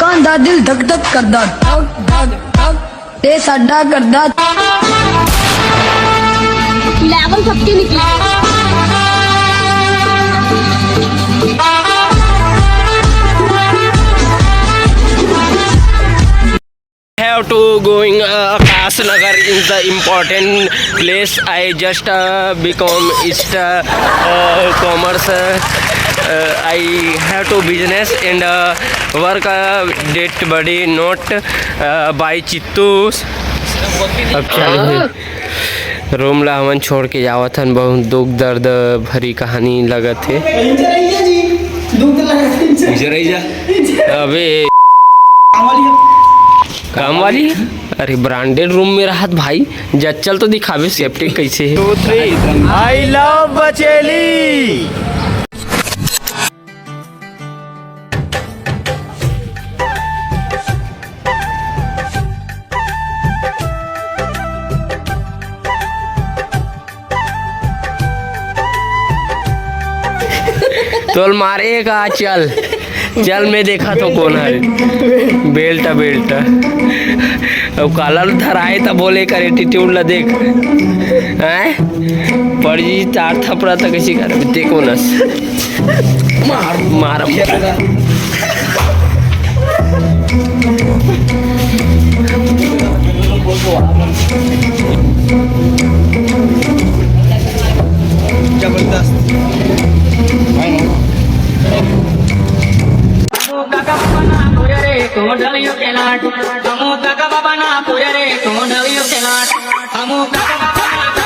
कांदा दिल धक धक करदा धक धक धक ते साडा करदा 11:50 निकला। Have to going Akash Nagar is the important place. I just become commerce. I have to business and work date body not by चित्तूस। अब चलिए रूम ला हमन छोड़ के जावत हन। बहुत दुख दर्द भरी कहानी लगत है। अबे काम वाली है? अरे ब्रांडेड रूम में रहत भाई। जब चल तो दिखावे सेफ्टी कैसे है। 2 3 आई लव बचेली। तोल मारेगा चल चल मैं देखा तो कौन है। बेल्ट बेल्ट अब कलर धराए तो बोले कर एटीट्यूड ला देख हैं पड़ी चार थपड़ा तक कैसी कर देखो नस मार मार जबरदस्त Tondaliyo kelat, kamu tak apa-apa na, pujare. Tondaliyo kelat, kamu tak apa-apa na.